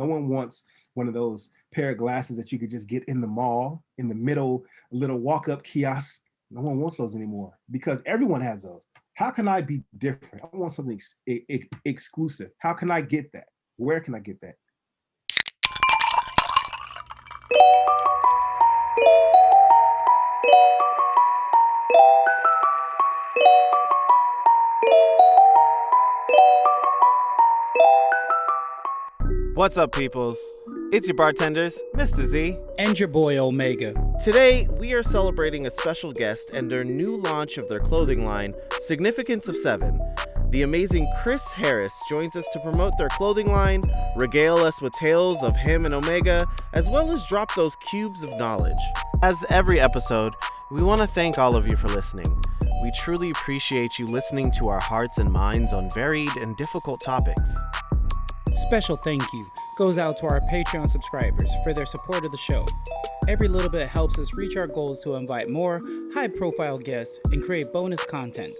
No one wants one of those pair of glasses that you could just get in the mall, in the middle, little walk-up kiosk. No one wants those anymore because everyone has those. How can I be different? I want something exclusive. How can I get that? Where can I get that? What's up, peoples? It's your bartenders, Mr. Z. And your boy Omega. Today, we are celebrating a special guest and their new launch of their clothing line, Significance of 7. The amazing Chris Harris joins us to promote their clothing line, regale us with tales of him and Omega, as well as drop those cubes of knowledge. As every episode, we want to thank all of you for listening. We truly appreciate you listening to our hearts and minds on varied and difficult topics. Special thank you goes out to our Patreon subscribers for their support of the show. Every little bit helps us reach our goals to invite more high-profile guests and create bonus content.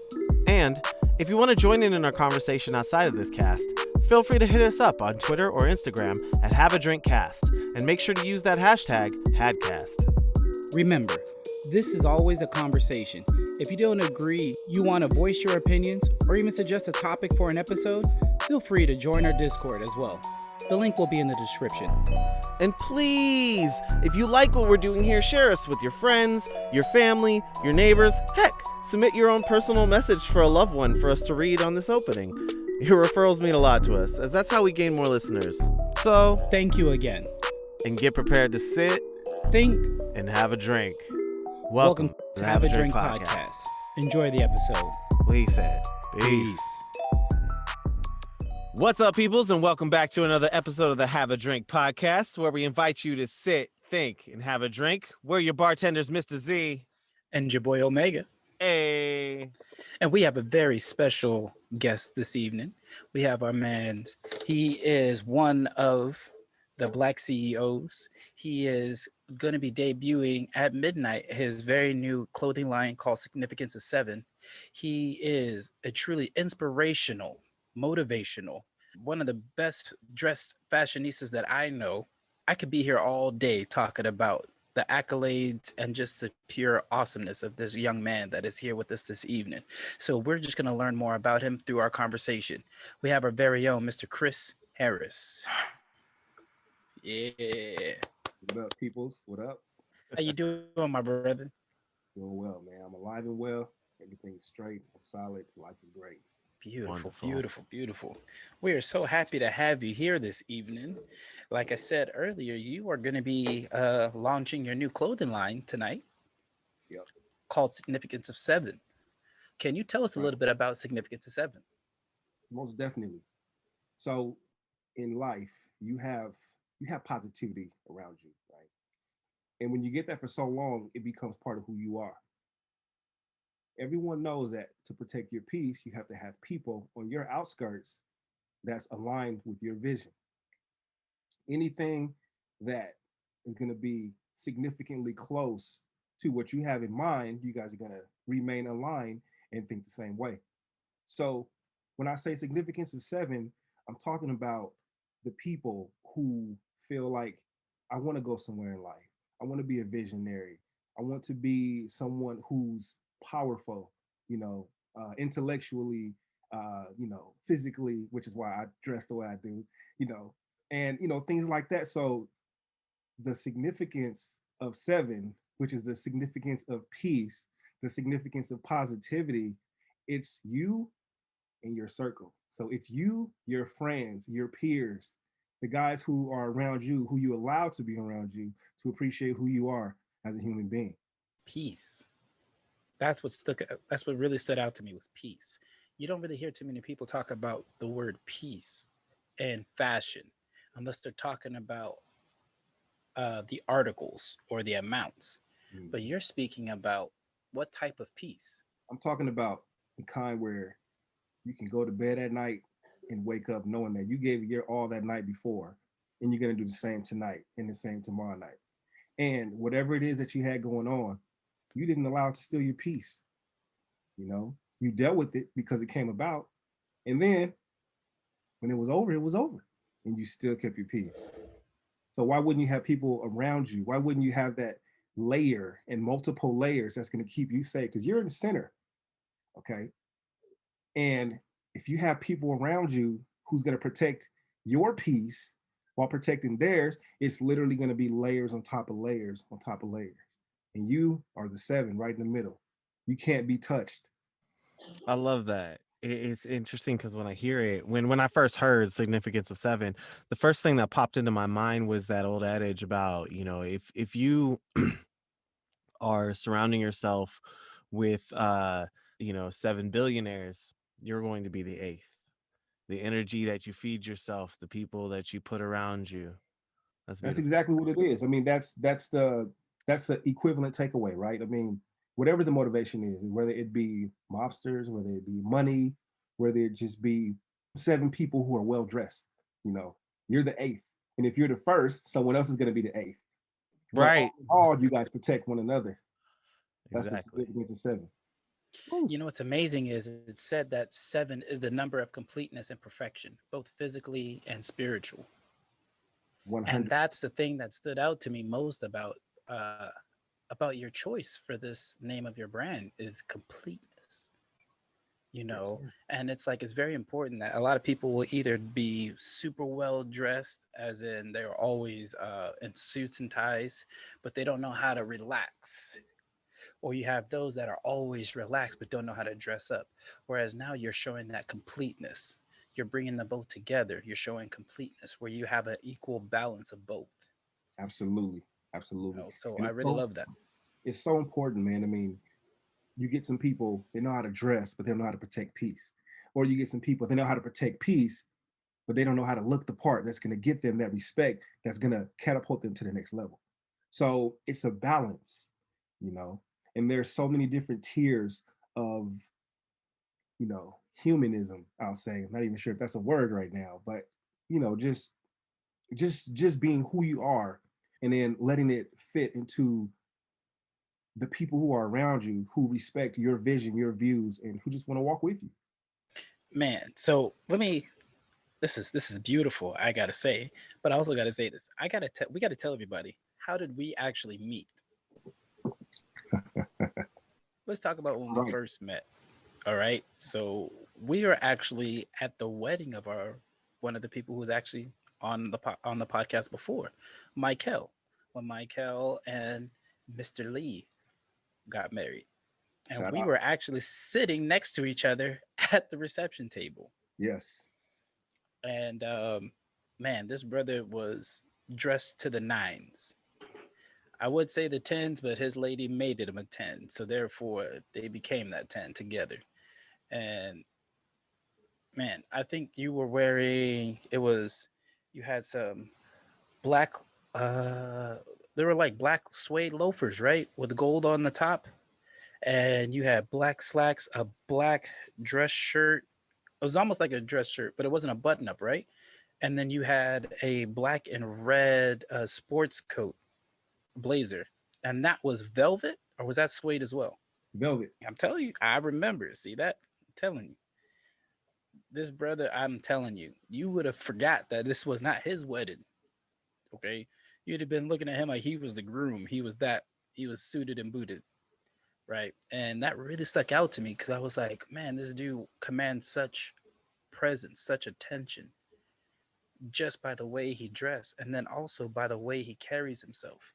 And if you want to join in our conversation outside of this cast, feel free to hit us up on Twitter or Instagram at HaveADrinkCast, and make sure to use that hashtag HADcast. Remember, this is always a conversation. If you don't agree, you want to voice your opinions, or even suggest a topic for an episode, feel free to join our Discord as well. The link will be in the description. And please, if you like what we're doing here, share us with your friends, your family, your neighbors. Heck, submit your own personal message for a loved one for us to read on this opening. Your referrals mean a lot to us, as that's how we gain more listeners. So, thank you again. And get prepared to sit, think, and have a drink. Welcome to Have a Drink Podcast. Enjoy the episode. We said peace. What's up, peoples, and welcome back to another episode of the Have a Drink Podcast, where we invite you to sit, think, and have a drink. We're your bartenders, Mr. Z. And your boy Omega. Hey. And we have a very special guest this evening. We have our man. He is one of the Black CEOs. He is going to be debuting at midnight his very new clothing line called Significance of 7. He is a truly inspirational, motivational, one of the best dressed fashionistas that I know. I could be here all day talking about the accolades and just the pure awesomeness of this young man that is here with us this evening. So we're just going to learn more about him through our conversation. We have our very own Mr. Chris Harris. Yeah. What up, peoples? What up? How you doing, my brother? Doing well, man. I'm alive and well. Everything's straight. I'm solid. Life is great. Beautiful, Wonderful. beautiful, beautiful. We are so happy to have you here this evening. Like I said earlier, you are going to be launching your new clothing line tonight. Yep. Called Significance of 7. Can you tell us a little bit about Significance of 7? Most definitely. So in life, you have positivity around you, right? And when you get that for so long, it becomes part of who you are. Everyone knows that to protect your peace, you have to have people on your outskirts that's aligned with your vision. Anything that is going to be significantly close to what you have in mind, you guys are going to remain aligned and think the same way. So when I say significance of 7, I'm talking about the people who feel like I want to go somewhere in life. I want to be a visionary. I want to be someone who's powerful, intellectually, physically, which is why I dress the way I do, and things like that. So the significance of 7, which is the significance of peace, the significance of positivity, it's you and your circle. So it's you, your friends, your peers, the guys who are around you, who you allow to be around you, to appreciate who you are as a human being. Peace. That's what really stood out to me was peace. You don't really hear too many people talk about the word peace and fashion unless they're talking about the articles or the amounts. But you're speaking about what type of peace? I'm talking about the kind where you can go to bed at night and wake up knowing that you gave your all that night before, and you're going to do the same tonight and the same tomorrow night. And whatever it is that you had going on, you didn't allow it to steal your peace. You dealt with it because it came about. And then when it was over, it was over. and you still kept your peace. So why wouldn't you have people around you? Why wouldn't you have that layer and multiple layers that's going to keep you safe? Because you're in the center, okay? And if you have people around you who's going to protect your peace while protecting theirs, it's literally going to be layers on top of layers on top of layers. And you are the seven right in the middle. You can't be touched. I love that. It's interesting because when I hear it, when I first heard significance of seven, the first thing that popped into my mind was that old adage about, if you are surrounding yourself with seven billionaires, you're going to be the eighth. The energy that you feed yourself, the people that you put around you. That's That's beautiful. exactly what it is. I mean, that's the equivalent takeaway, right? I mean, whatever the motivation is, whether it be mobsters, whether it be money, whether it just be seven people who are well dressed, you know, you're the eighth. And if you're the first, someone else is going to be the eighth. But Right. all you guys protect one another. That's the Exactly. significance of seven. Woo. You know what's amazing is it's said that seven is the number of completeness and perfection, both physically and spiritual. And 100. that's the thing that stood out to me most uh, about your choice for this name of your brand is completeness. You Yes, know, sir. and it's like it's very important that a lot of people will either be super well dressed, as in they're always in suits and ties, but they don't know how to relax, or you have those that are always relaxed but don't know how to dress up. Whereas now you're showing that completeness. You're bringing them both together. You're showing completeness where you have an equal balance of both. Absolutely. You Absolutely. know, so And I really love that. it's so important, man. I mean, you get some people, they know how to dress, but they don't know how to protect peace. Or you get some people, they know how to protect peace, but they don't know how to look the part that's going to get them that respect that's going to catapult them to the next level. So it's a balance, you know, and there's so many different tiers of, humanism, I'll say. I'm not even sure if that's a word right now, but just being who you are and then letting it fit into the people who are around you who respect your vision, your views, and who just want to walk with you. Man, so let me this is beautiful, I gotta say, but I also gotta say this. We gotta tell everybody, how did we actually meet? Let's talk about when we Right. first met. All right. So we are actually at the wedding of our one of the people who was actually on the podcast before, Michael. When Michael and Mr. Lee got married, and Shout we out. were actually sitting next to each other at the reception table. Yes. And man, this brother was dressed to the nines. I would say the tens, but his lady made it him a 10. So therefore, they became that 10 together. And man, I think you were wearing you had some black uh they were like black suede loafers, right? With gold on the top. And you had black slacks, a black dress shirt. It was almost like a dress shirt, but it wasn't a button up, right? And then you had a black and red sports coat blazer. And that was velvet, or was that suede as well? Velvet. I'm telling you, I remember. See that? I'm telling you. This brother, I'm telling you, you would have forgot that this was not his wedding. Okay, you'd have been looking at him like he was the groom. He was suited and booted, right? And that really stuck out to me because I was like, man, this dude commands such presence, such attention, just by the way he dressed, and then also by the way he carries himself.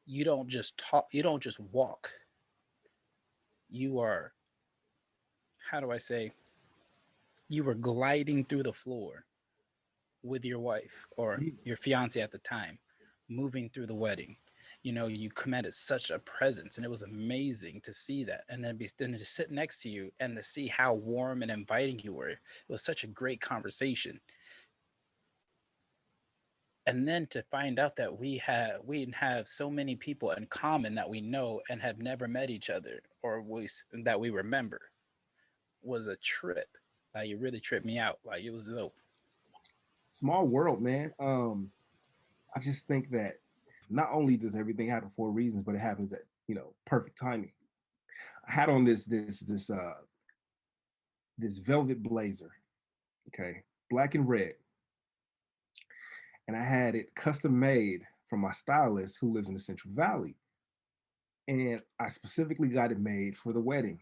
You don't just talk. You don't just walk. You are, how do I say? You were gliding through the floor with your wife or your fiance at the time, moving through the wedding. You know, you commanded such a presence, and it was amazing to see that. And then to sit next to you and to see how warm and inviting you were. It was such a great conversation. And then to find out that we have so many people in common that we know and have never met each other that we remember was a trip. Like it really tripped me out. Like it was dope. Small world, man. I just think that not only does everything happen for reasons, but it happens at perfect timing. I had on this velvet blazer, okay, black and red, and I had it custom made from my stylist who lives in the Central Valley. And I specifically got it made for the wedding.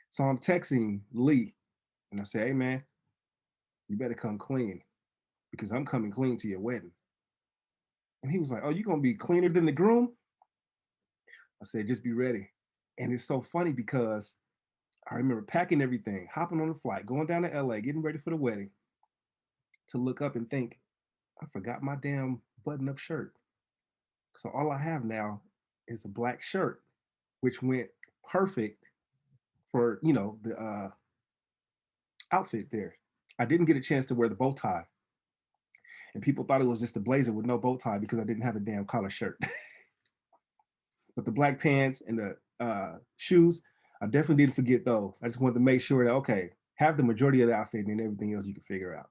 So I'm texting Lee and I say, hey man, you better come clean because I'm coming clean to your wedding. And he was like, oh, you gonna be cleaner than the groom? I said, just be ready. And it's so funny because I remember packing everything, hopping on the flight, going down to LA, getting ready for the wedding, to look up and think, I forgot my damn button-up shirt. So all I have now is a black shirt, which went perfect for, the outfit there. I didn't get a chance to wear the bow tie. And people thought it was just a blazer with no bow tie because I didn't have a damn collar shirt. But the black pants and the shoes, I definitely didn't forget those. I just wanted to make sure that, okay, have the majority of the outfit and everything else you can figure out.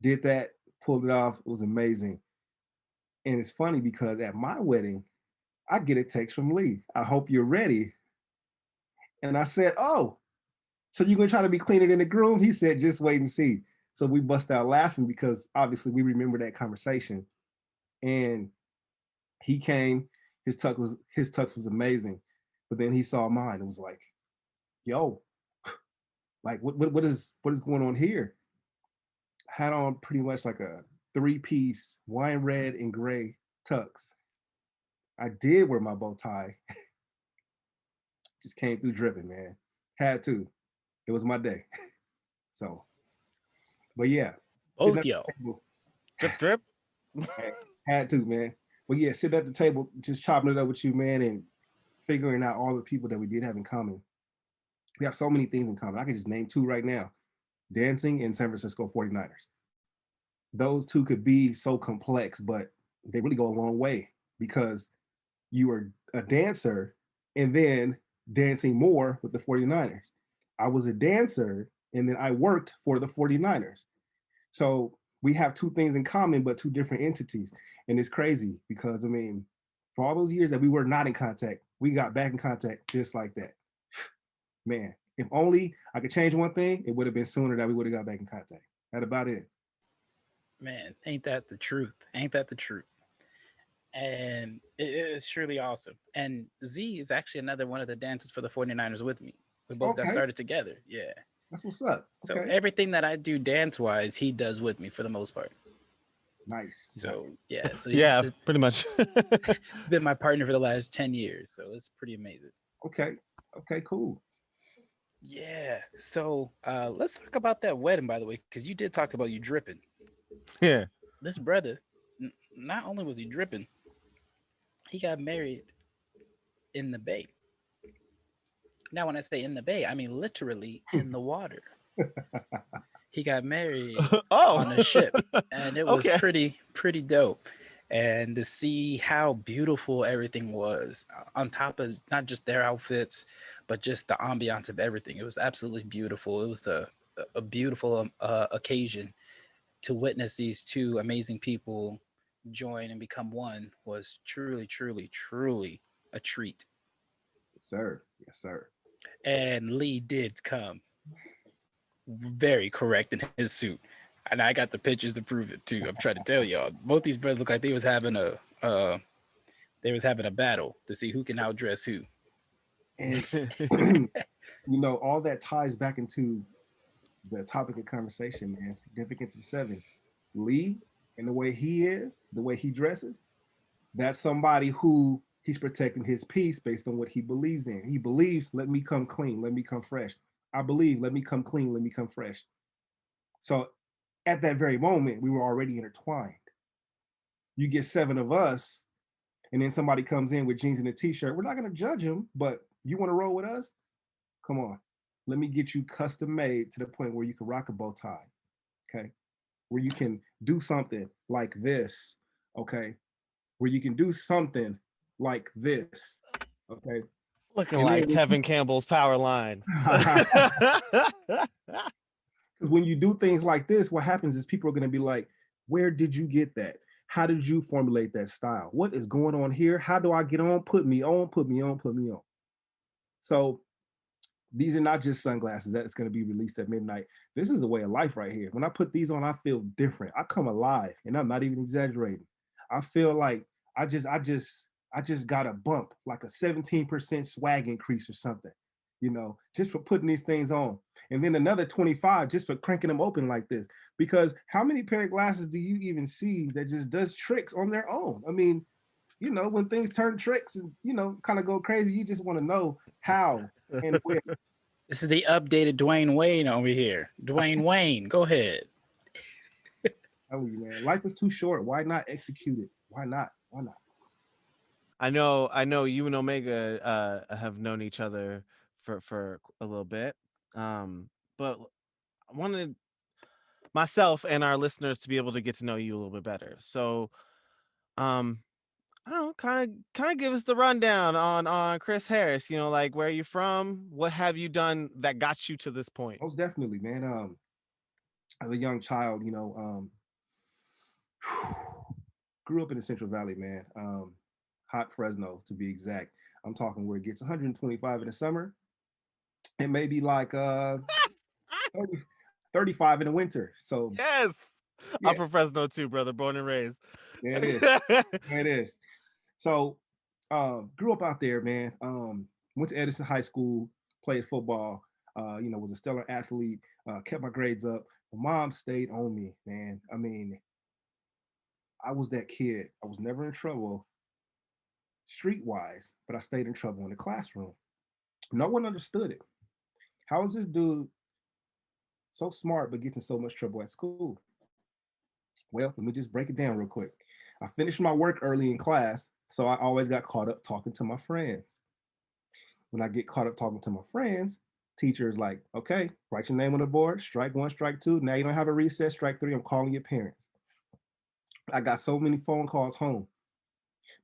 Did that, pulled it off. It was amazing. And it's funny because at my wedding, I get a text from Lee. I hope you're ready. And I said, oh, so you're going to try to be cleaner than the groom? He said, just wait and see. So we bust out laughing because obviously we remember that conversation. And he came, his tux was amazing. But then he saw mine and was like, yo, like what is going on here? Had on pretty much like a 3-piece wine red and gray tux. I did wear my bow tie. Just came through dripping, man. Had to. It was my day. So, but yeah, sitting Both at the y'all. table, Drip, drip. had to, man. But yeah, sitting at the table, just chopping it up with you, man, and figuring out all the people that we did have in common. We have so many things in common. I can just name two right now: dancing and San Francisco 49ers. Those two could be so complex, but they really go a long way because you were a dancer and then dancing more with the 49ers. I was a dancer and then I worked for the 49ers. So we have two things in common, but two different entities. And it's crazy because, I mean, for all those years that we were not in contact, we got back in contact just like that. Man, if only I could change one thing, it would have been sooner that we would have got back in contact. That about it. Man, ain't that the truth? Ain't that the truth? And it's truly awesome. And Z is actually another one of the dancers for the 49ers with me. We both got Okay, started together. Yeah. that's what's up. So Okay, everything that I do dance wise, he does with me for the most part. nice. So yeah, so Yeah, pretty much. he's been my partner for the last 10 years. So it's pretty amazing. Okay, okay, cool. Yeah. So let's talk about that wedding, by the way, because you did talk about you dripping. Yeah. This brother, not only was he dripping, he got married in the bay. Now, when I say in the bay, I mean literally in the water. He got married on a ship, and it was Okay. pretty dope. And to see how beautiful everything was, on top of not just their outfits, but just the ambiance of everything. It was absolutely beautiful. It was a beautiful occasion to witness these two amazing people join and become one. Was truly, truly, truly a treat. Yes, sir. Yes, sir. And Lee did come very correct in his suit. And I got the pictures to prove it too. I'm trying to tell y'all. Both these brothers look like they was having a battle to see who can outdress who. And all that ties back into the topic of conversation, man. Significance of seven. Lee, and the way he is, the way he dresses, that's somebody who he's protecting his peace based on what he believes in. He believes, let me come clean, let me come fresh. I believe, let me come clean, let me come fresh. So at that very moment, we were already intertwined. You get seven of us, and then somebody comes in with jeans and a t-shirt. We're not going to judge him, but you want to roll with us? Come on. Let me get you custom made to the point where you can rock a bow tie. Okay. Where you can do something like this. Okay. Where you can do something like this. Okay. Looking And like then Tevin Campbell's power line. because when you do things like this, what happens is people are going to be like, where did you get that? How did you formulate that style? What is going on here? How do I get on? Put me on, put me on, put me on. So These are not just sunglasses that's going to be released at midnight. This is a way of life right here. When I put these on, I feel different. I come alive, and I'm not even exaggerating. I feel like I just got a bump, like a 17% swag increase or something, just for putting these things on. And then another 25 just for cranking them open like this. Because how many pair of glasses do you even see that just does tricks on their own? I mean, when things turn tricks and, kind of go crazy, you just want to know how and where. This is the updated Dwayne Wayne over here. Dwayne Wayne, go ahead. Tell you, man, life is too short. Why not execute it? Why not? Why not? I know you and Omega have known each other for a little bit. But I wanted myself and our listeners to be able to get to know you a little bit better. So, um I don't know, kind of give us the rundown on Chris Harris, like where you from, what have you done that got you to this point? Most definitely, man. As a young child, grew up in the Central Valley, man. Hot Fresno to be exact. I'm talking where it gets 125 in the summer and maybe like 30, 35 in the winter. So Yes. I'm yeah, from Fresno too, brother, born and raised. there it is. There it is. So grew up out there, man. Went to Edison High School, played football, was a stellar athlete, kept my grades up. My mom stayed on me, man. I mean, I was that kid. I was never in trouble streetwise, but I stayed in trouble in the classroom. No one understood it. How is this dude so smart but gets in so much trouble at school? Well, let me just break it down real quick. I finished my work early in class, so I always got caught up talking to my friends. When I get caught up talking to my friends, teacher is like, okay, write your name on the board, strike one, strike two. Now you don't have a recess, strike three. I'm calling your parents. I got so many phone calls home,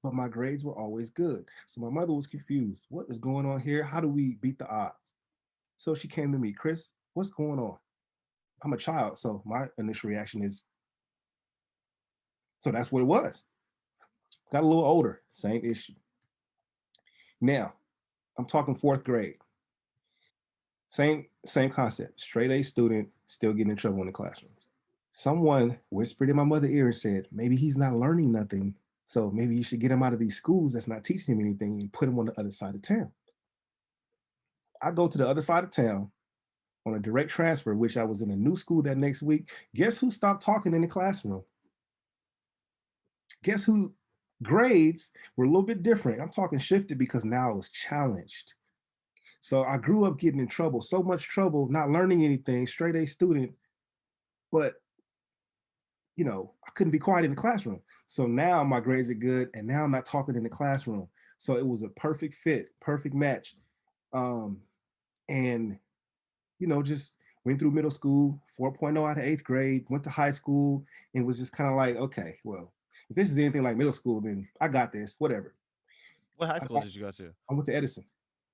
but my grades were always good. So my mother was confused. What is going on here? How do we beat the odds? So she came to me, Chris, what's going on? I'm a child. So my initial reaction is, so that's what it was. Got a little older, same issue. Now, I'm talking fourth grade. Same concept. Straight A student, still getting in trouble in the classroom. Someone whispered in my mother's ear and said, maybe he's not learning nothing. So maybe you should get him out of these schools that's not teaching him anything and put him on the other side of town. I go to the other side of town on a direct transfer, which I was in a new school that next week. Guess who stopped talking in the classroom? Guess who grades were a little bit different? I'm talking shifted because now I was challenged. So I grew up getting in trouble, so much trouble, not learning anything, straight A student, but I couldn't be quiet in the classroom. So now my grades are good, and now I'm not talking in the classroom. So it was a perfect fit, perfect match. Um, and just went through middle school, 4.0 out of eighth grade, went to high school, and was just kind of like, okay, well, if this is anything like middle school, then I got this, whatever. What high I, school got, did you go to? I went to Edison.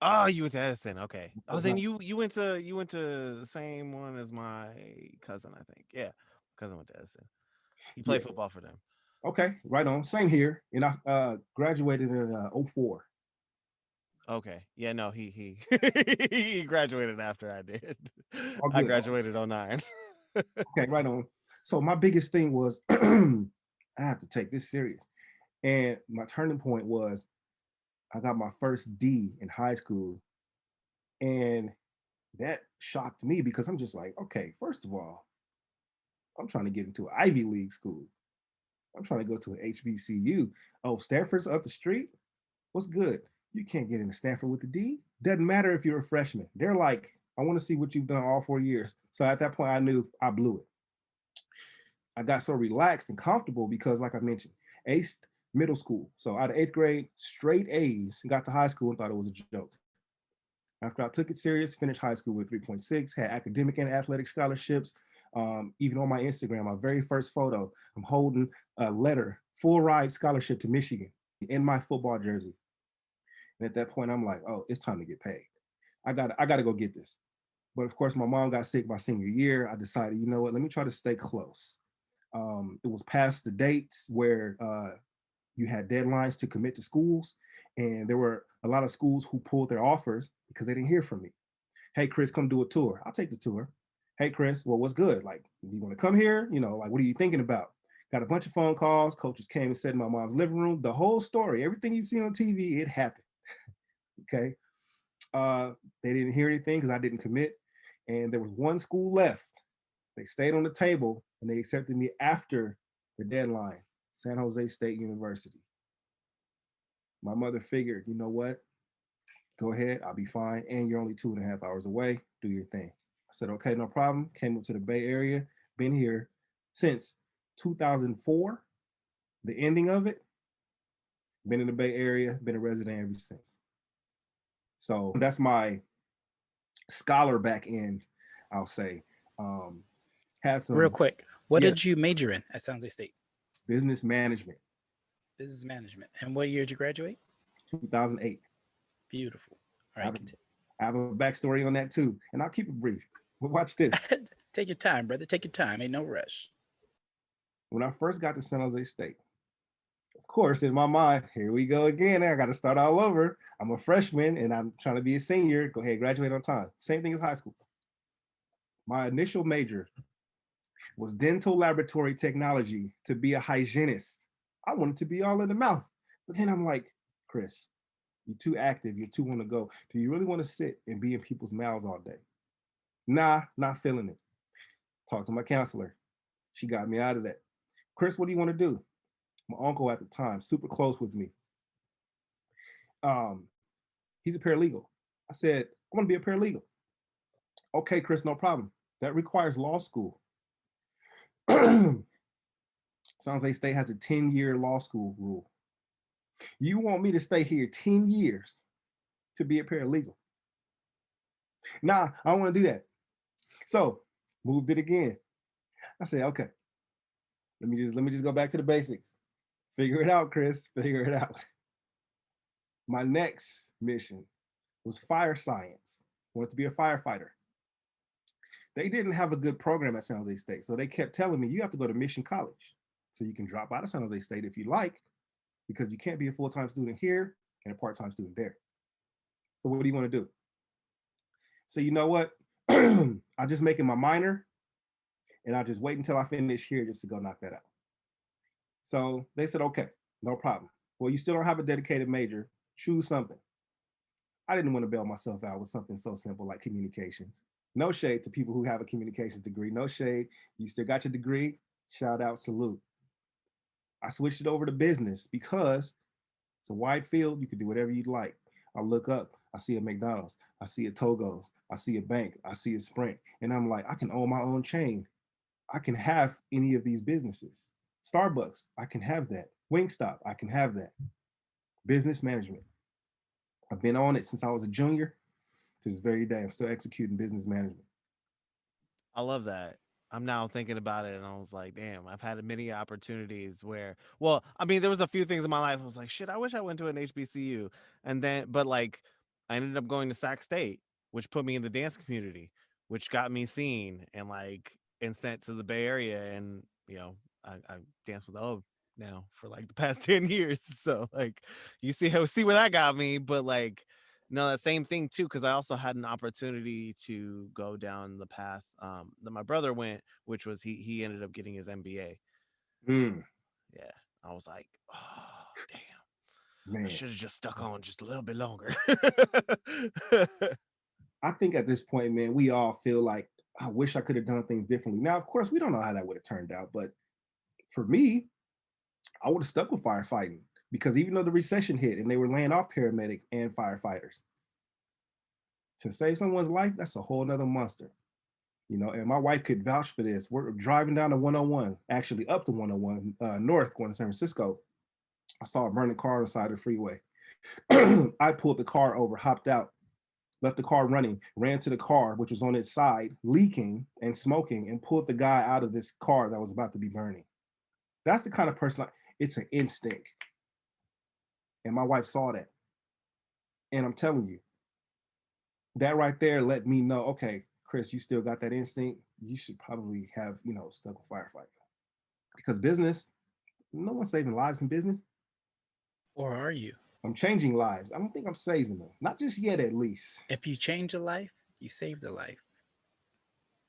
Oh, you went to Edison. Okay. That Oh, was then my you went to the same one as my cousin, I think. Yeah. Cousin went to Edison. He yeah. played football for them. Okay, right on. Same here. And I graduated in '04. Okay. Yeah, no, he he graduated after I did. All I good. graduated '09. Okay, right on. So my biggest thing was I have to take this serious. And my turning point was I got my first D in high school. And that shocked me because I'm just like, okay, first of all, I'm trying to get into an Ivy League school. I'm trying to go to an HBCU. Oh, Stanford's up the street? What's good? You can't get into Stanford with a D. Doesn't matter if you're a freshman. They're like, I want to see what you've done all 4 years. So at that point, I knew I blew it. I got so relaxed and comfortable because, like I mentioned, aced middle school. So out of eighth grade, straight A's, got to high school and thought it was a joke. After I took it serious, finished high school with 3.6, had academic and athletic scholarships. Even on my Instagram, my very first photo, I'm holding a letter, full ride scholarship to Michigan in my football jersey. And at that point, I'm like, oh, it's time to get paid. I got to go get this. But of course, my mom got sick my senior year. I decided, you know what, let me try to stay close. It was past the dates where you had deadlines to commit to schools, and there were a lot of schools who pulled their offers because they didn't hear from me. Hey, Chris, come do a tour. I'll take the tour. Hey, Chris, well, what's good? Like, you want to come here? Like, what are you thinking about? Got a bunch of phone calls. Coaches came and sat in my mom's living room. The whole story, everything you see on TV, it happened. Okay. Uh, they didn't hear anything because I didn't commit. And there was one school left. They stayed on the table and they accepted me after the deadline, San Jose State University. My mother figured, you know what? Go ahead, I'll be fine. And you're only 2.5 hours away. Do your thing. I said, okay, no problem. Came up to the Bay Area, been here since 2004, the ending of it. Been in the Bay Area, been a resident ever since. So that's my scholar back end, I'll say. Had Real some, quick, what yeah, did you major in at San Jose State? business management, Business management. And what year did you graduate? 2008. Beautiful. All I right, have, continue. I have a backstory on that too, and I'll keep it brief. But watch this. Take your time, brother. Take your time. Ain't no rush. When I first got to San Jose State, of course, in my mind, here we go again. I got to start all over. I'm a freshman and I'm trying to be a senior. Go ahead, graduate on time. Same thing as high school. My initial major was dental laboratory technology to be a hygienist. I wanted to be all in the mouth. But then I'm like, Chris, you're too active. You're too on the go. Do you really want to sit and be in people's mouths all day? Nah, not feeling it. Talked to my counselor. She got me out of that. Chris, what do you want to do? My uncle at the time, super close with me. Um, he's a paralegal. I said, I want to be a paralegal. Okay, Chris, no problem. That requires law school. San Jose State has a 10-year law school rule. You want me to stay here 10 years to be a paralegal? Nah, I don't want to do that. So moved it again. I said, okay, let me just go back to the basics. Figure it out, Chris. Figure it out. My next mission was fire science. I wanted to be a firefighter. They didn't have a good program at San Jose State, so they kept telling me you have to go to Mission College, so you can drop out of San Jose State if you like, because you can't be a full-time student here and a part-time student there. So what do you want to do? So you know what? I'll just make it my minor, and I'll just wait until I finish here just to go knock that out. So they said, okay, no problem. Well, you still don't have a dedicated major. Choose something. I didn't want to bail myself out with something so simple like communications. No shade to people who have a communications degree. No shade. You still got your degree. Shout out, salute. I switched it over to business because it's a wide field. You can do whatever you'd like. I look up, I see a McDonald's, I see a Togo's, I see a bank, I see a Sprint, and I'm like, I can own my own chain. I can have any of these businesses. Starbucks, I can have that. Wingstop, I can have that. Business management. I've been on it since I was a junior to this very day. I'm still executing business management. I love that. I'm now thinking about it, and I was like, damn, I've had many opportunities where, well, I mean, there was a few things in my life. I was like, shit, I wish I went to an HBCU. And then, but like, I ended up going to Sac State, which put me in the dance community, which got me seen and sent to the Bay Area. And, I dance with Ove now for like the past 10 years. So, like, see where that got me. But, like, no, that same thing too, because I also had an opportunity to go down the path that my brother went, which was he ended up getting his MBA. Mm, Yeah, I was like, oh damn, I man, should have just stuck on just a little bit longer. I think at this point, man, we all feel like I wish I could have done things differently. Now, of course, we don't know how that would have turned out, but for me, I would have stuck with firefighting because even though the recession hit and they were laying off paramedics and firefighters, to save someone's life, that's a whole nother monster. And my wife could vouch for this. We're driving down the 101, actually up the 101 north going to San Francisco. I saw a burning car on the side of the freeway. I pulled the car over, hopped out, left the car running, ran to the car, which was on its side, leaking and smoking, and pulled the guy out of this car that was about to be burning. That's the kind of person, it's an instinct. And my wife saw that. And I'm telling you, that right there let me know, okay, Chris, you still got that instinct. You should probably have, stuck with firefighting. Because business, no one's saving lives in business. Or are you? I'm changing lives. I don't think I'm saving them. Not just yet, at least. If you change a life, You saved a life.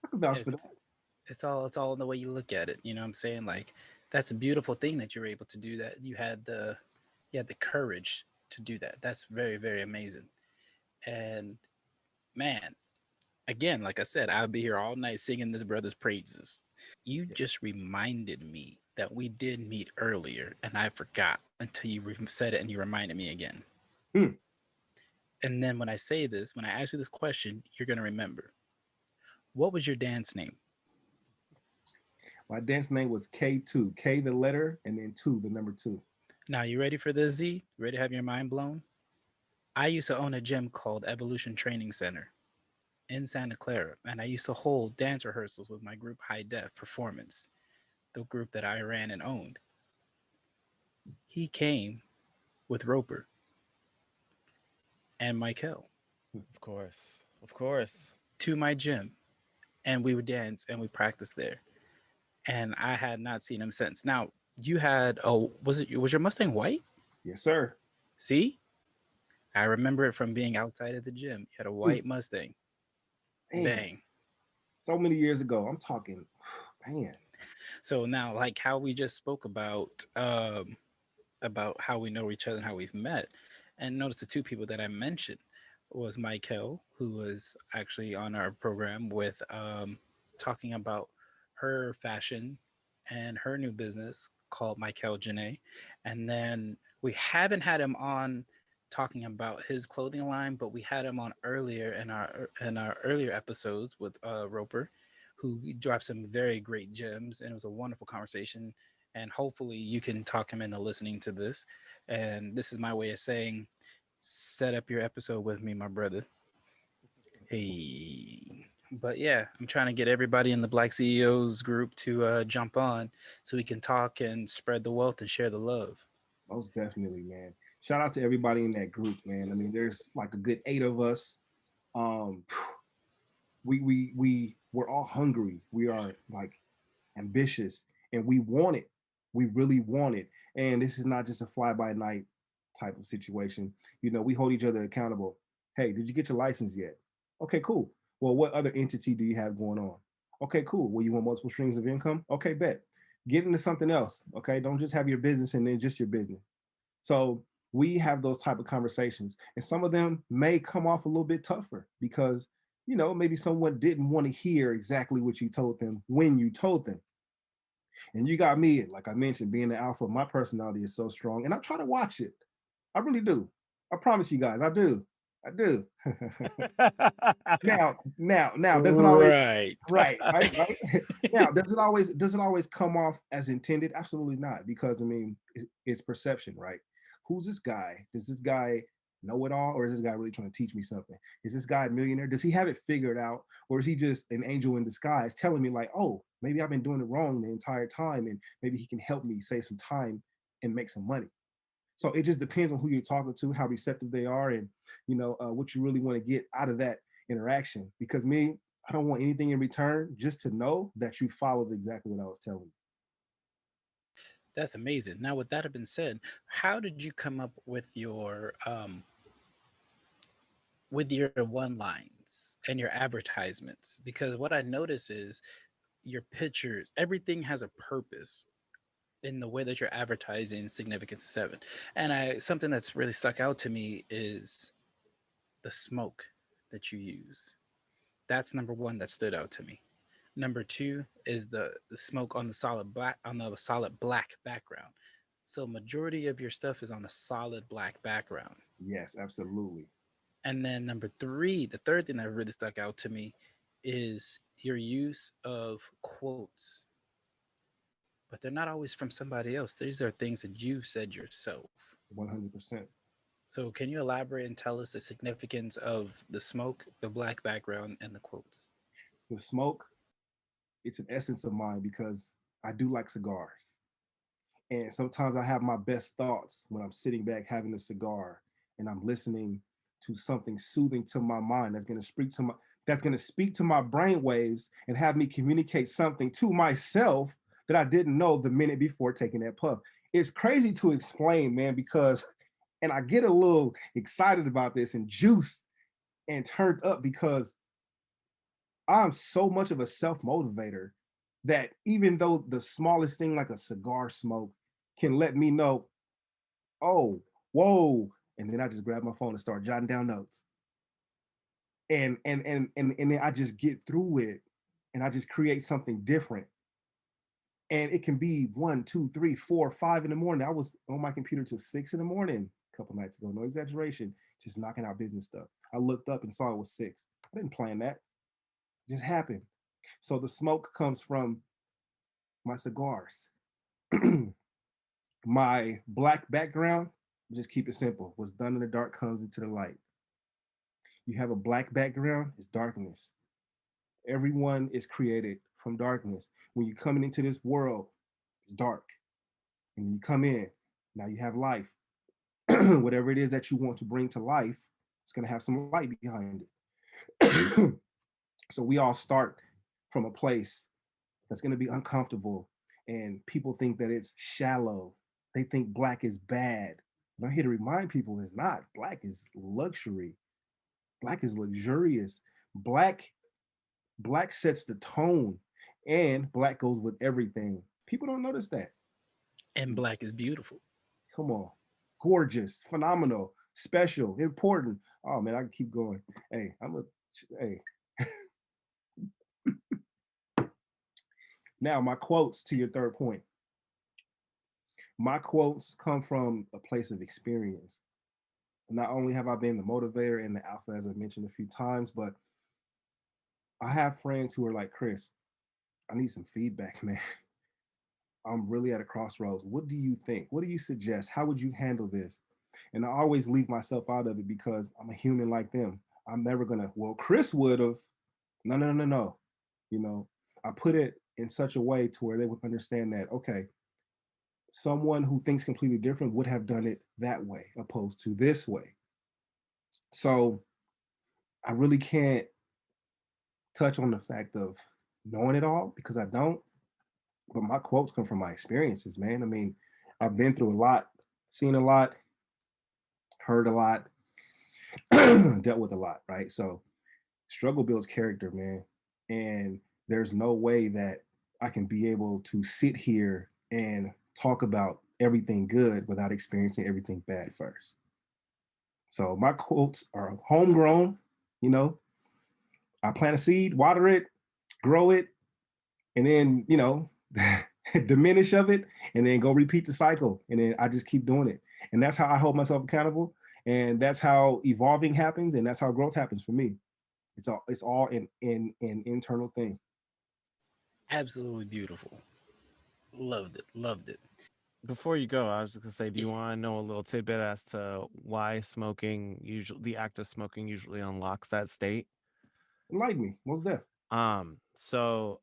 I can vouch for that. It's it's all in the way you look at it. You know what I'm saying? Like that's a beautiful thing that you're able to do that. You had the courage to do that. That's very, very amazing. And man, again, like I said, I'll be here all night singing this brother's praises. You Yeah. just reminded me that we did meet earlier and I forgot until you said it and you reminded me again. Hmm. And then when I say this, when I ask you this question, you're going to remember. What was your dance name? My dance name was K2. K the letter and then two, the number two. Now, you ready for this, Z? Ready to have your mind blown? I used to own a gym called Evolution Training Center in Santa Clara, and I used to hold dance rehearsals with my group High Def Performance, the group that I ran and owned. He came with Roper and Michael Of course. Of course. to my gym, and we would dance and we practiced there. And I had not seen him since. Now, you had was your Mustang white? Yes, sir. See, I remember it from being outside of the gym. You had a Hmm. white Mustang. Man, Bang. so many years ago. I'm talking, man. So now, like how we just spoke about how we know each other and how we've met. And notice the two people that I mentioned was Michael, who was actually on our program with talking about her fashion and her new business called Michael Janae. And then we haven't had him on talking about his clothing line, but we had him on earlier in our earlier episodes with Roper, who dropped some very great gems, and it was a wonderful conversation. And hopefully, you can talk him into listening to this. And this is my way of saying, set up your episode with me, my brother. Hey. But yeah, I'm trying to get everybody in the Black CEOs group to jump on so we can talk and spread the wealth and share the love. Most definitely, man. Shout out to everybody in that group, man. I mean, there's like a good eight of us. Um, we're all hungry. We are like ambitious, and we want it. We really want it. And this is not just a fly by night type of situation. You know, we hold each other accountable. Hey, did you get your license yet? Okay, cool. Well, what other entity do you have going on? Okay, cool. Well, you want multiple streams of income? Okay, bet. Get into something else. Okay, don't just have your business and then just your business. So we have those type of conversations, and some of them may come off a little bit tougher because maybe someone didn't want to hear exactly what you told them when you told them. And you got me, like I mentioned, being the alpha. My personality is so strong, and I try to watch it. I really do. I promise you guys, I do. I do. Now, doesn't always Right. right. Now, does it always come off as intended? Absolutely not, because I mean, it's perception, right? Who's this guy? Does this guy know it all, or is this guy really trying to teach me something? Is this guy a millionaire? Does he have it figured out, or is he just an angel in disguise telling me like, oh, maybe I've been doing it wrong the entire time, and maybe he can help me save some time and make some money? So it just depends on who you're talking to, how receptive they are, and what you really want to get out of that interaction. Because me, I don't want anything in return, just to know that you followed exactly what I was telling you. That's amazing. Now, with that have been said, how did you come up with your one lines and your advertisements? Because what I notice is your pictures, everything has a purpose in the way that you're advertising Significance 7. And I something that's really stuck out to me is the smoke that you use. That's number one that stood out to me. Number two is the smoke on the solid black background. So majority of your stuff is on a solid black background. Yes, absolutely. And then number three, the third thing that really stuck out to me is your use of quotes, but they're not always from somebody else. These are things that you said yourself. 100%. So can you elaborate and tell us the significance of the smoke, the black background, and the quotes? The smoke, it's an essence of mine because I do like cigars. And sometimes I have my best thoughts when I'm sitting back having a cigar and I'm listening to something soothing to my mind that's going to speak to my brain waves and have me communicate something to myself that I didn't know the minute before taking that puff. It's crazy to explain, man, because and I get a little excited about this and juiced and turned up because I'm so much of a self motivator that even though the smallest thing like a cigar smoke can let me know, oh, whoa, and then I just grab my phone and start jotting down notes, and then I just get through it, and I just create something different. And it can be 1, 2, 3, 4, 5 in the morning. I was on my computer till 6 in the morning a couple nights ago, no exaggeration, just knocking out business stuff. I looked up and saw it was 6. I didn't plan that, it just happened. So the smoke comes from my cigars. My black background, just keep it simple. What's done in the dark comes into the light. You have a black background, it's darkness. Everyone is created from darkness. When you're coming into this world, it's dark. And when you come in, now you have life. Whatever it is that you want to bring to life, it's going to have some light behind it. So we all start from a place that's going to be uncomfortable. And people think that it's shallow. They think black is bad. But I'm here to remind people it's not. Black is luxury. Black is luxurious. Black sets the tone, and black goes with everything. People don't notice that. And black is beautiful. Come on. Gorgeous, phenomenal, special, important. Oh man, I can keep going. Hey, hey. Now my quotes to your third point. My quotes come from a place of experience. Not only have I been the motivator and the alpha, as I mentioned a few times, but I have friends who are like, Chris, I need some feedback, man. I'm really at a crossroads. What do you think? What do you suggest? How would you handle this? And I always leave myself out of it because I'm a human like them. I'm never gonna, well, Chris would have. No, no, no, no. You know, I put it in such a way to where they would understand that, okay, someone who thinks completely different would have done it that way opposed to this way. So I really can't touch on the fact of knowing it all because I don't. But my quotes come from my experiences, man. I mean, I've been through a lot, seen a lot, heard a lot, dealt with a lot, right? So struggle builds character, man. And there's no way that I can be able to sit here and talk about everything good without experiencing everything bad first. So my quotes are homegrown, you know, I plant a seed, water it, grow it, and then, diminish of it, and then go repeat the cycle. And then I just keep doing it. And that's how I hold myself accountable. And that's how evolving happens. And that's how growth happens for me. It's all in internal thing. Absolutely beautiful. Loved it. Loved it. Before you go, I was just gonna say, do you want to know a little tidbit as to why smoking usually the act of smoking usually unlocks that state? Enlighten me, most deaf. So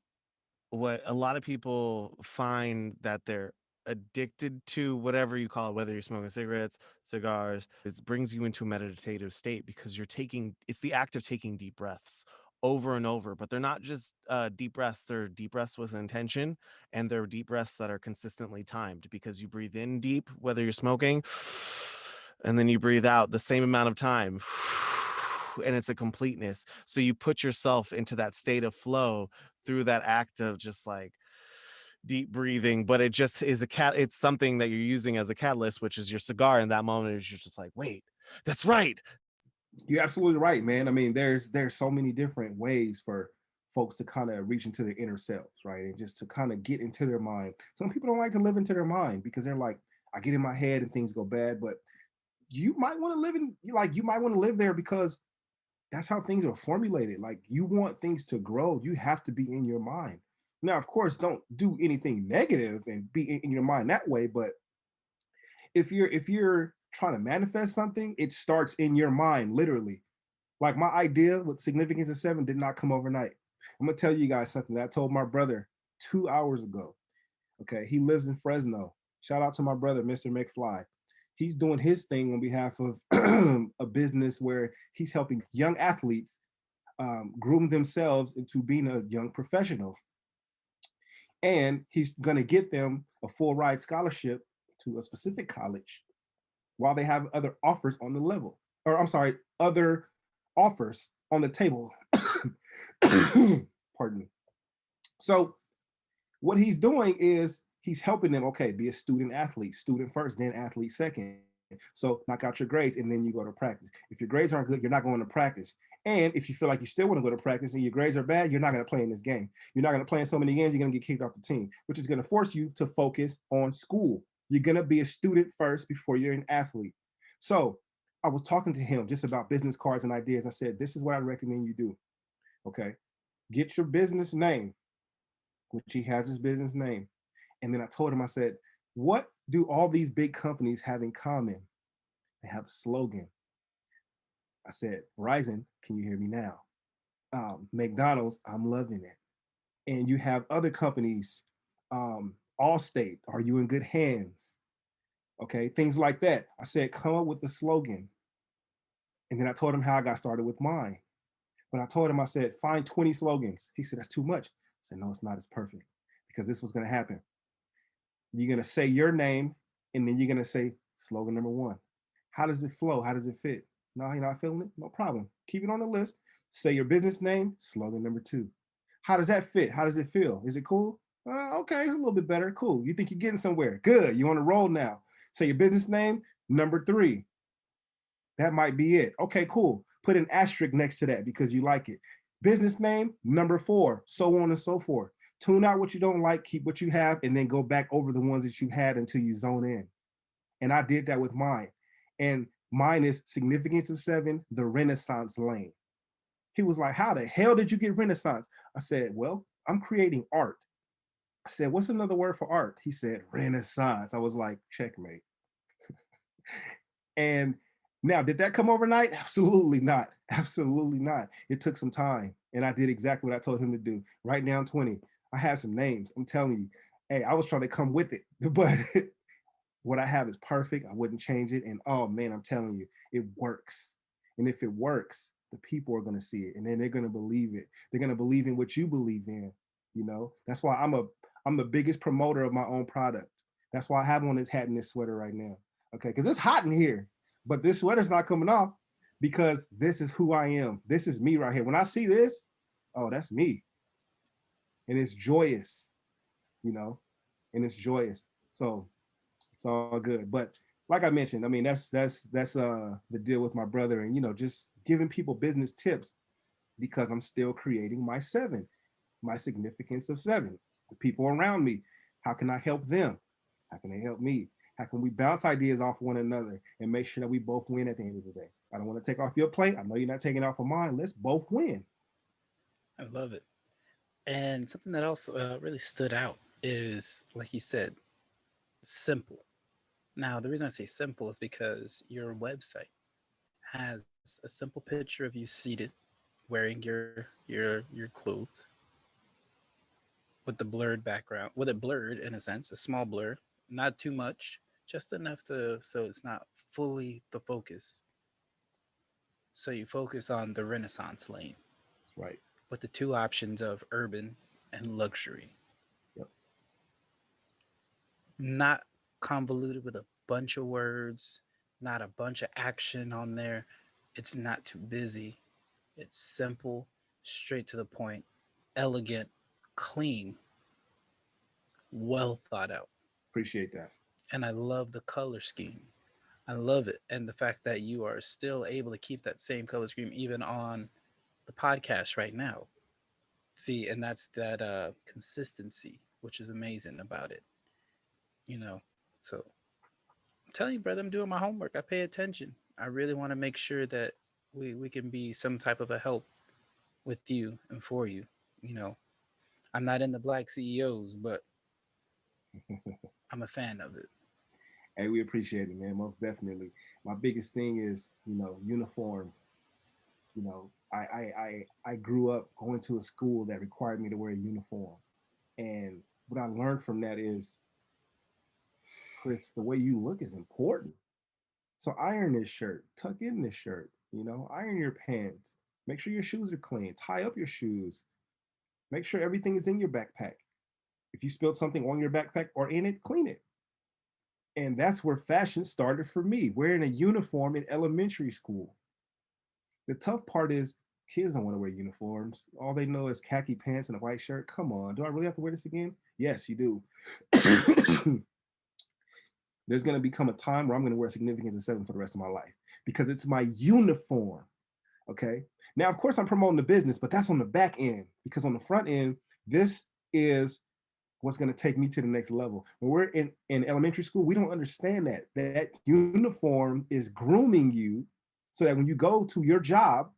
what a lot of people find that they're addicted to, whatever you call it, whether you're smoking cigarettes, cigars, it brings you into a meditative state because it's the act of taking deep breaths over and over, but they're not just deep breaths, they're deep breaths with intention, and they're deep breaths that are consistently timed because you breathe in deep whether you're smoking, and then you breathe out the same amount of time, and it's a completeness. So you put yourself into that state of flow through that act of just like deep breathing, but it just is it's something that you're using as a catalyst, which is your cigar. In that moment is you're just like, wait, that's right. You're absolutely right, man. I mean, there's so many different ways for folks to kind of reach into their inner selves, right? And just to kind of get into their mind. Some people don't like to live into their mind because they're like, I get in my head and things go bad, but you might want to live in like you might want to live there because that's how things are formulated. Like you want things to grow, you have to be in your mind. Now, of course, don't do anything negative and be in your mind that way, but if you're trying to manifest something, it starts in your mind, literally. Like my idea with significance of 7 did not come overnight. I'm gonna tell you guys something that I told my brother 2 hours ago. Okay, he lives in Fresno. Shout out to my brother, Mr. McFly. He's doing his thing on behalf of a business where he's helping young athletes groom themselves into being a young professional. And he's going to get them a full ride scholarship to a specific college while they have other offers on the level, or I'm sorry, other offers on the table. Pardon me. So what he's doing is he's helping them, okay, be a student athlete, student first, then athlete second. So knock out your grades and then you go to practice. If your grades aren't good, you're not going to practice. And if you feel like you still want to go to practice and your grades are bad, you're not going to play in this game. You're not going to play in so many games, you're going to get kicked off the team, which is going to force you to focus on school. You're going to be a student first before you're an athlete. So I was talking to him just about business cards and ideas. I said, this is what I recommend you do. Okay. Get your business name, which he has his business name. And then I told him, I said, what do all these big companies have in common? They have a slogan. I said, Verizon, can you hear me now? McDonald's, I'm loving it. And you have other companies, Allstate, are you in good hands? Okay, things like that. I said, come up with the slogan. And then I told him how I got started with mine. But I told him, I said, find 20 slogans. He said, that's too much. I said, no, it's not. It's perfect. Because this was going to happen. You're going to say your name, and then you're going to say slogan number one. How does it flow? How does it fit? No, you're not feeling it? No problem. Keep it on the list. Say your business name, slogan number two. How does that fit? How does it feel? Is it cool? Okay, it's a little bit better. Cool. You think you're getting somewhere. Good. You on a roll now. Say your business name, number three. That might be it. Okay, cool. Put an asterisk next to that because you like it. Business name, number four, so on and so forth. Tune out what you don't like, keep what you have, and then go back over the ones that you had until you zone in. And I did that with mine. And mine is significance of seven, the Renaissance lane. He was like, how the hell did you get Renaissance? I said, well, I'm creating art. I said, what's another word for art? He said, Renaissance. I was like, checkmate. And now, did that come overnight? Absolutely not. Absolutely not. It took some time. And I did exactly what I told him to do. Write down 20. I had some names. I'm telling you, hey, I was trying to come with it, but what I have is perfect. I wouldn't change it. And oh man, I'm telling you, it works. And if it works, the people are going to see it and then they're going to believe it. They're going to believe in what you believe in. You know, that's why I'm the biggest promoter of my own product. That's why I have on this hat and this sweater right now. Okay, because it's hot in here, but this sweater's not coming off because this is who I am. This is me right here. When I see this, oh, that's me. And it's joyous, you know, and it's joyous. So it's all good. But like I mentioned, I mean, that's the deal with my brother, and you know, just giving people business tips because I'm still creating my seven, my significance of seven. The people around me, how can I help them? How can they help me? How can we bounce ideas off one another and make sure that we both win at the end of the day? I don't want to take off your plate. I know you're not taking off of mine. Let's both win. I love it. And something that also really stood out is, like you said, simple. Now, the reason I say simple is because your website has a simple picture of you seated, wearing your clothes, with the blurred background, with it blurred in a sense, a small blur, not too much, just enough to so it's not fully the focus. So you focus on the Renaissance lane That's right. with the two options of urban and luxury. Yep. Not convoluted with a bunch of words, not a bunch of action on there. It's not too busy. It's simple, straight to the point, elegant, clean, well thought out. Appreciate that. And I love the color scheme. I love it. And the fact that you are still able to keep that same color scheme even on the podcast right now. See, and that's that consistency, which is amazing about it. You know, so I'm telling you, brother, I'm doing my homework. I pay attention. I really want to make sure that we can be some type of a help with you and for you. You know, I'm not in the black CEOs, but I'm a fan of it. Hey, we appreciate it, man. Most definitely. My biggest thing is, you know, uniform. You know, I grew up going to a school that required me to wear a uniform. And what I learned from that is, Chris, the way you look is important. So iron this shirt, tuck in this shirt, you know, iron your pants, make sure your shoes are clean, tie up your shoes, make sure everything is in your backpack. If you spilled something on your backpack or in it, clean it. And that's where fashion started for me, wearing a uniform in elementary school. The tough part is Kids don't want to wear uniforms. All they know is khaki pants and a white shirt. Come on, do I really have to wear this again? Yes, you do. There's going to become a time where I'm going to wear significance of 7 for the rest of my life because it's my uniform. Okay. Now, of course, I'm promoting the business, but that's on the back end because on the front end, this is what's going to take me to the next level. When we're in elementary school, we don't understand that. That uniform is grooming you so that when you go to your job,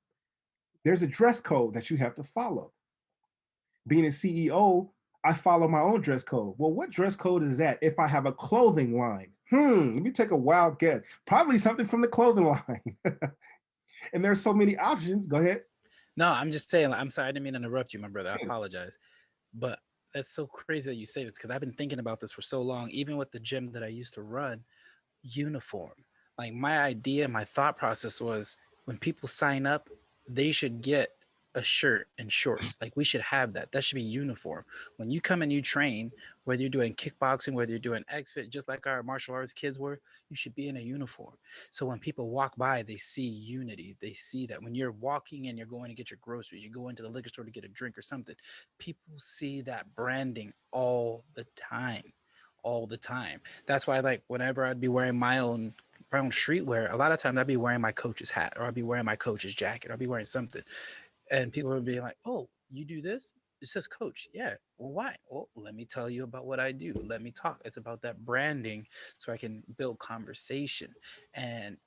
there's a dress code that you have to follow. Being a CEO, I follow my own dress code. Well, what dress code is that if I have a clothing line? Let me take a wild guess. Probably something from the clothing line. And there's so many options. Go ahead. No, I'm just saying, I'm sorry, I didn't mean to interrupt you, my brother. I apologize. But that's so crazy that you say this because I've been thinking about this for so long, even with the gym that I used to run, uniform. Like my idea, my thought process was when people sign up, they should get a shirt and shorts. Like we should have that. That should be uniform. When you come and you train, whether you're doing kickboxing, whether you're doing X-Fit, just like our martial arts kids were, you should be in a uniform. So when people walk by, they see unity. They see that when you're walking and you're going to get your groceries, you go into the liquor store to get a drink or something, people see that branding all the time. All the time. That's why, like, whenever I'd be wearing my own streetwear, a lot of times I'd be wearing my coach's hat or I'd be wearing my coach's jacket or I'd be wearing something. And people would be like, oh, you do this? It says coach. Yeah. Well, why? Well, let me tell you about what I do. Let me talk. It's about that branding so I can build conversation. And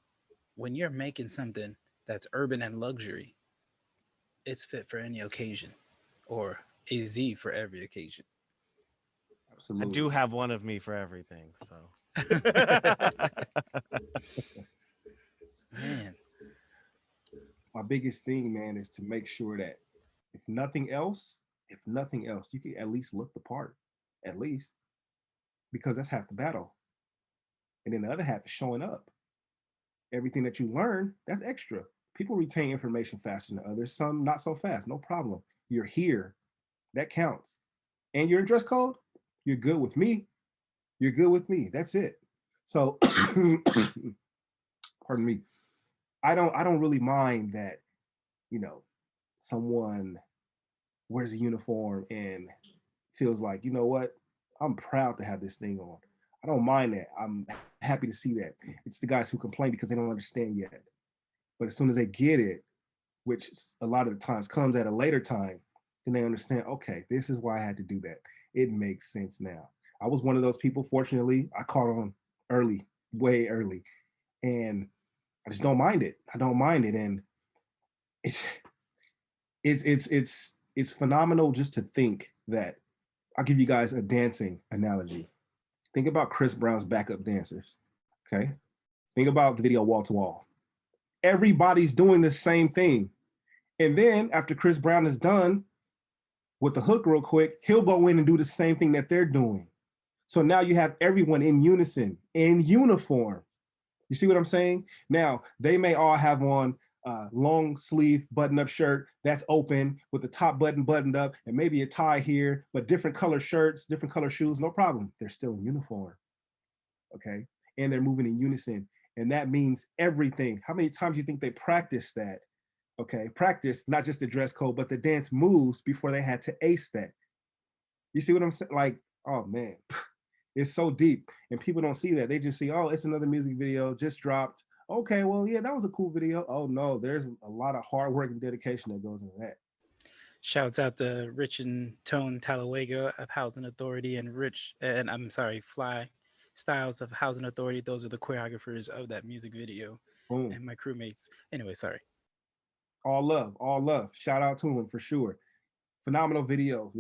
when you're making something that's urban and luxury, it's fit for any occasion or a Z for every occasion. I Absolutely. do have one of me for everything. So, Man, My biggest thing, man, is to make sure that if nothing else, you can at least look the part, at least, because that's half the battle. And then the other half is showing up. Everything that you learn, that's extra. People retain information faster than others, some not so fast, no problem. You're here, that counts. And you're in dress code, you're good with me. You're good with me. That's it. So, pardon me. I don't really mind that, you know, someone wears a uniform and feels like, you know what, I'm proud to have this thing on. I don't mind that. I'm happy to see that. It's the guys who complain because they don't understand yet. But as soon as they get it, which a lot of the times comes at a later time, then they understand, okay, this is why I had to do that. It makes sense now. I was one of those people, fortunately, I caught on early, way early. And I just don't mind it. I don't mind it. And it's it's phenomenal just to think that I'll give you guys a dancing analogy. Think about Chris Brown's backup dancers. Okay. Think about the video Wall to Wall. Everybody's doing the same thing. And then after Chris Brown is done with the hook real quick, he'll go in and do the same thing that they're doing. So now you have everyone in unison, in uniform. You see what I'm saying? Now, they may all have on long sleeve button up shirt that's open with the top button buttoned up and maybe a tie here, but different color shirts, different color shoes, no problem. They're still in uniform. Okay. And they're moving in unison. And that means everything. How many times do you think they practiced that? Okay. Practice not just the dress code, but the dance moves before they had to ace that. You see what I'm saying? Like, oh man, it's so deep. And people don't see that. They just see, oh, it's another music video, just dropped. Okay, well, yeah, that was a cool video. Oh no, there's a lot of hard work and dedication that goes into that. shouts out to Rich and Tone Talawega of Housing Authority and Fly Styles of Housing Authority. Those are the choreographers of that music video. Boom. And my crewmates. Anyway, sorry. All love, all love. Shout out to them for sure. Phenomenal video,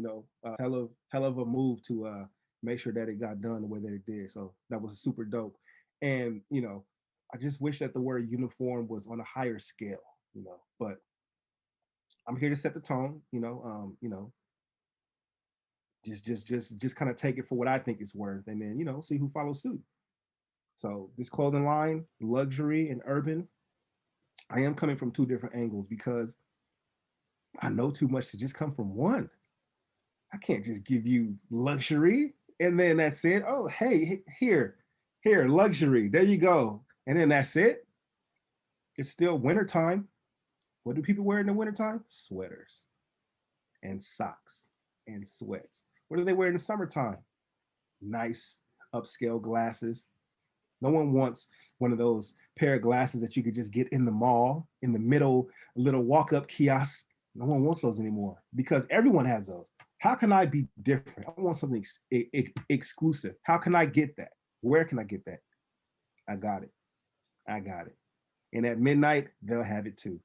hell of a move to make sure that it got done the way that it did. So that was super dope. And I just wish that the word uniform was on a higher scale, but I'm here to set the tone, just kind of take it for what I think it's worth and then, see who follows suit. So this clothing line, luxury and urban, I am coming from two different angles because I know too much to just come from one. I can't just give you luxury and then that's it. Oh, hey, here, luxury. There you go. And then that's it. It's still wintertime. What do people wear in the wintertime? Sweaters and socks and sweats. What do they wear in the summertime? Nice upscale glasses. No one wants one of those pair of glasses that you could just get in the mall, in the middle, little walk up kiosk. No one wants those anymore because everyone has those. How can I be different? I want something exclusive. How can I get that? Where can I get that? I got it. I got it. And at midnight, they'll have it too.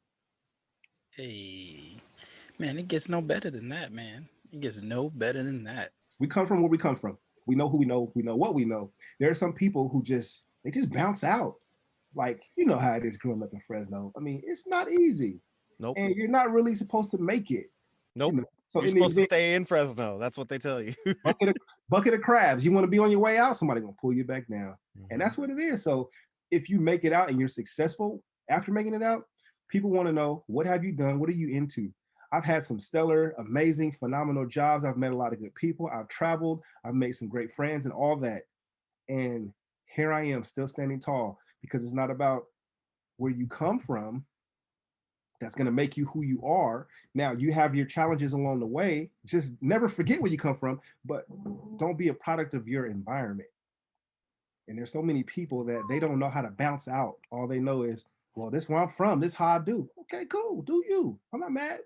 Hey, man, it gets no better than that, man. It gets no better than that. We come from where we come from. We know who we know. We know what we know. There are some people who they just bounce out. Like, you know how it is growing up in Fresno. I mean, it's not easy. Nope. And you're not really supposed to make it. Nope. You know? So You're supposed to stay in Fresno. That's what they tell you. bucket of crabs. You want to be on your way out, somebody gonna pull you back down. And that's what it is. So if you make it out and you're successful after making it out, people want to know, what have you done? What are you into? I've had some stellar, amazing, phenomenal jobs. I've met a lot of good people. I've traveled. I've made some great friends and all that. And here I am still standing tall because it's not about where you come from that's going to make you who you are. Now, you have your challenges along the way. Just never forget where you come from, but don't be a product of your environment. And there's so many people that they don't know how to bounce out. All they know is, well, this is where I'm from. This is how I do. Okay, cool. Do you. I'm not mad.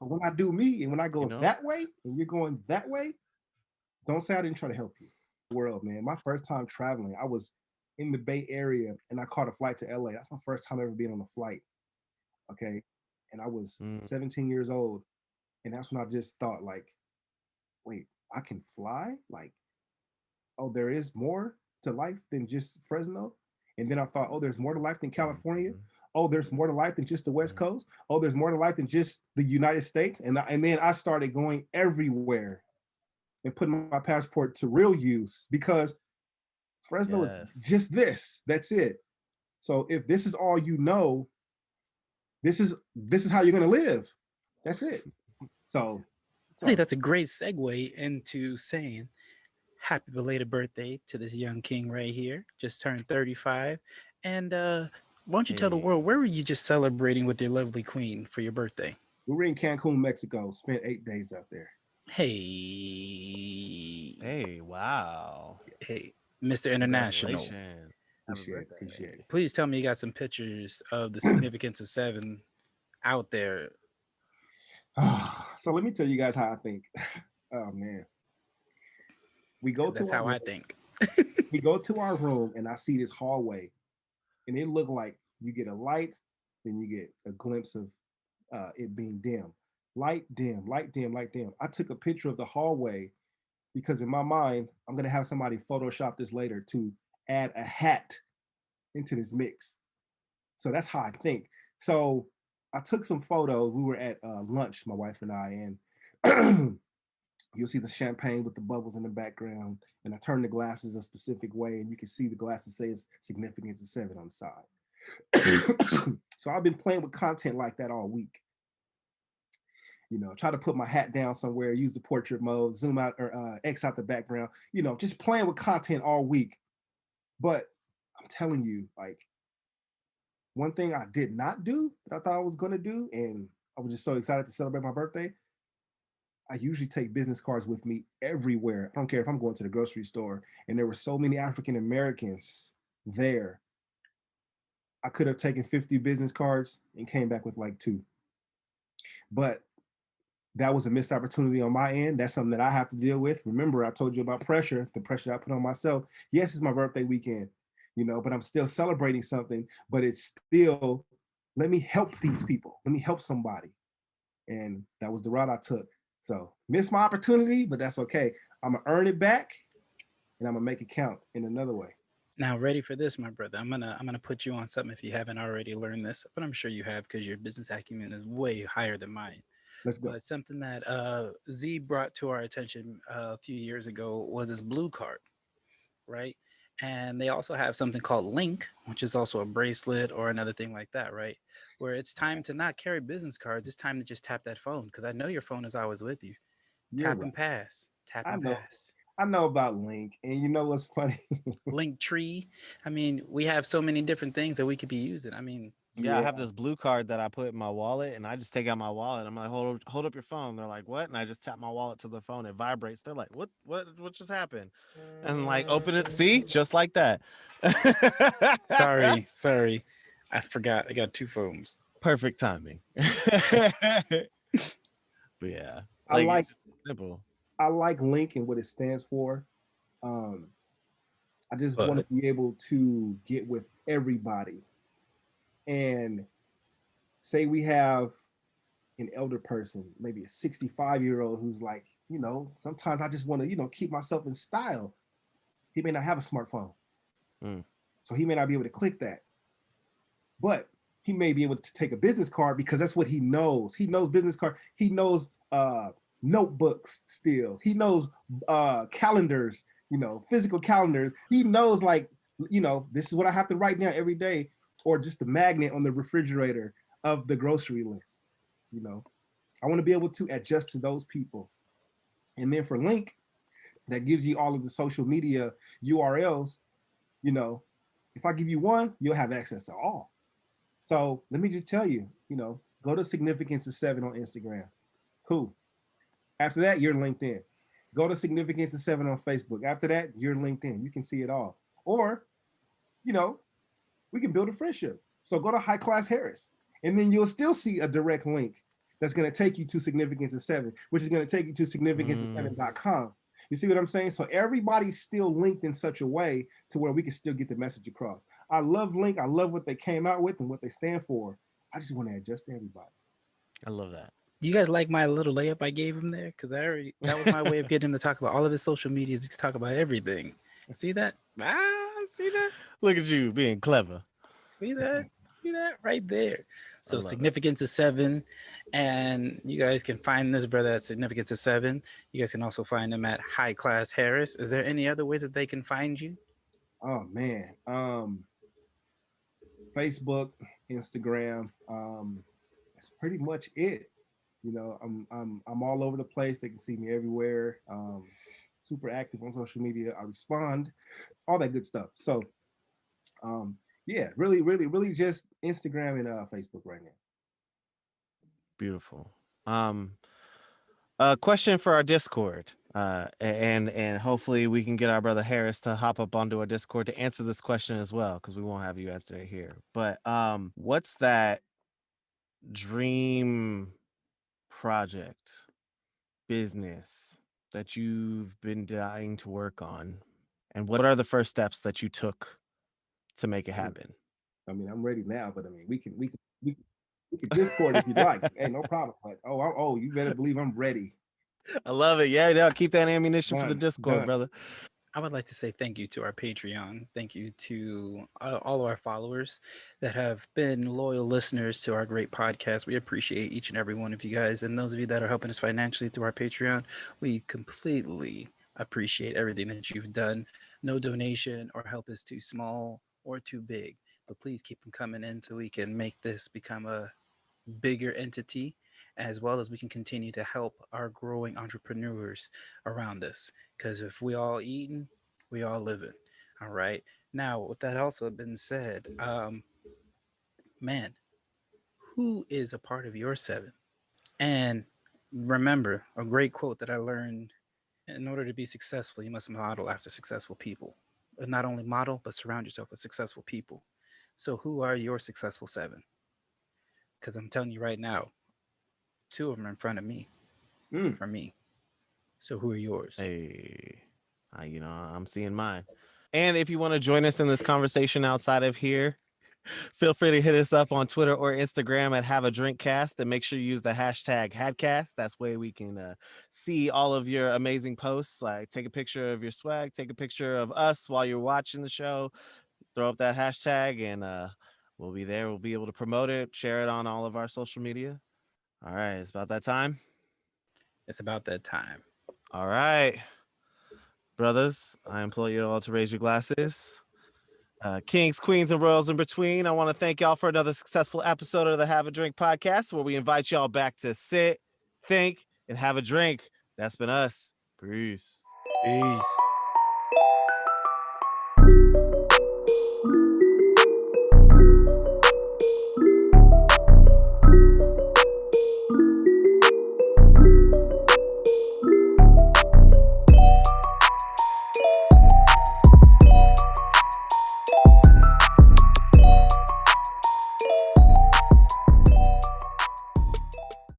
But when I do me and when I go that way and you're going that way, don't say I didn't try to help you. World, man. My first time traveling, I was in the Bay Area and I caught a flight to LA. That's my first time ever being on a flight. Okay. And I was 17 years old. And that's when I just thought, like, wait, I can fly? Like, oh, there is more to life than just Fresno. And then I thought, oh, there's more to life than California. Oh, there's more to life than just the West Coast. Oh, there's more to life than just the United States. And then I started going everywhere and putting my passport to real use because Fresno is just this. That's it. So if this is all you know, this is how you're gonna live. That's it. So I think that's a great segue into saying happy belated birthday to this young king right here. Just turned 35. And why don't you tell the world, where were you just celebrating with your lovely queen for your birthday? We were in Cancun, Mexico. Spent 8 days out there. Hey, wow. Hey, Mr. International. Appreciate it. Please tell me you got some pictures of the significance of 7 out there. So let me tell you guys how I think. Oh man. That's how I think. We go to our room and I see this hallway and it looked like you get a light, then you get a glimpse of it being dim. Light, dim, light, dim, light, dim. I took a picture of the hallway because in my mind, I'm gonna have somebody Photoshop this later to add a hat into this mix. So that's how I think. So I took some photos. We were at lunch, my wife and I, and you'll see the champagne with the bubbles in the background. And I turned the glasses a specific way, and you can see the glasses say it's significance of 7 on the side. So I've been playing with content like that all week. You know, try to put my hat down somewhere, use the portrait mode, zoom out or X out the background, you know, just playing with content all week. But I'm telling you, like, one thing I did not do that I thought I was going to do, and I was just so excited to celebrate my birthday. I usually take business cards with me everywhere. I don't care if I'm going to the grocery store, and there were so many African Americans there. I could have taken 50 business cards and came back with like 2. But that was a missed opportunity on my end. That's something that I have to deal with. Remember, I told you about pressure, the pressure I put on myself. Yes, it's my birthday weekend, you know, but I'm still celebrating something, but it's still, let me help these people. Let me help somebody. And that was the route I took. So missed my opportunity, but that's okay. I'm gonna earn it back and I'm gonna make it count in another way. Now, ready for this, my brother? I'm gonna put you on something if you haven't already learned this, but I'm sure you have because your business acumen is way higher than mine. Let's go. But something that Z brought to our attention a few years ago was this blue card, right? And they also have something called Link, which is also a bracelet or another thing like that, right? Where it's time to not carry business cards. It's time to just tap that phone because I know your phone is always with you. Tap and pass. Tap and pass. I know about Link, and you know what's funny? Link tree. I mean, we have so many different things that we could be using. I mean, Yeah, I Yeah, have this blue card that I put in my wallet, and I just take out my wallet. I'm like, hold up your phone. They're like, what? And I just tap my wallet to the phone. It vibrates. They're like, what just happened? And like, open it. See, just like that. Sorry, I forgot. I got two phones. Perfect timing. But yeah, I like like it's just simple. I like Link and what it stands for. Um, I just want But to be able to get with everybody and say we have an elder person, maybe a 65-year-old who's like, sometimes I just want to, keep myself in style. He may not have a smartphone, Mm. so he may not be able to click that, but he may be able to take a business card because that's what he knows. He knows business card. He knows notebooks still. He knows calendars, physical calendars. He knows like, this is what I have to write down every day, or just the magnet on the refrigerator of the grocery list. You know, I want to be able to adjust to those people. And then for Link, that gives you all of the social media URLs. You know, if I give you one, you'll have access to all. So let me just tell you, go to Significance of Seven on Instagram. Cool. After that, you're LinkedIn. Go to Significance of Seven on Facebook. After that, you're LinkedIn. You can see it all. Or, you know, we can build a friendship. So go to High Class Harris, and then you'll still see a direct link that's going to take you to Significance of Seven, which is going to take you to significanceof7.com. You see what I'm saying? So everybody's still linked in such a way to where we can still get the message across. I love Link. I love what they came out with and what they stand for. I just want to adjust to everybody. I love that. do you guys like my little layup I gave him there? Because that was my way of getting him to talk about all of his social media, to talk about everything. See that? See that? Look at you being clever. See that? See that right there. I So love it. Significance of Seven, and you guys can find this brother at Significance of Seven. You guys can also find him at High Class Harris. Is there any other ways that they can find you? Oh man. Facebook, Instagram. That's pretty much it. I'm all over the place. They can see me everywhere. Super active on social media. I respond, all that good stuff. So um, yeah, really, really, really just Instagram and Facebook right now. Beautiful. Um, a question for our Discord. And hopefully we can get our brother Harris to hop up onto our Discord to answer this question as well, because we won't have you answer it here. But what's that dream project, business that you've been dying to work on? And what are the first steps that you took to make it happen? I mean, I'm ready now, but I mean, we can Discord if you'd like. Hey, no problem. But you better believe I'm ready. I love it. Yeah, yeah. Keep that ammunition for the Done, Discord, done. brother. I would like to say thank you to our Patreon. Thank you to all of our followers that have been loyal listeners to our great podcast. We appreciate each and every one of you guys. And those of you that are helping us financially through our Patreon, we completely appreciate everything that you've done. No donation or help is too small or too big, but please keep them coming in so we can make this become a bigger entity, as well as we can continue to help our growing entrepreneurs around us. Because if we all eating, we all living. All right. Now, with that also been said, man, who is a part of your seven? And remember a great quote that I learned: in order to be successful, you must model after successful people. And not only model, but surround yourself with successful people. So, who are your successful seven? Because I'm telling you right now, two of them are in front of me, Mm. for me. So who are yours? Hey, I'm seeing mine. And if you want to join us in this conversation outside of here, feel free to hit us up on Twitter or Instagram at Have a Drink Cast, and make sure you use the hashtag HADcast. That's way we can see all of your amazing posts. Like, take a picture of your swag, take a picture of us while you're watching the show, throw up that hashtag, and we'll be there. We'll be able to promote it, share it on all of our social media. All right, it's about that time. It's about that time. All right, brothers, I implore you all to raise your glasses. Kings, queens, and royals in between. I want to thank y'all for another successful episode of the Have a Drink podcast, where we invite y'all back to sit, think, and have a drink. That's been us. Peace. Peace.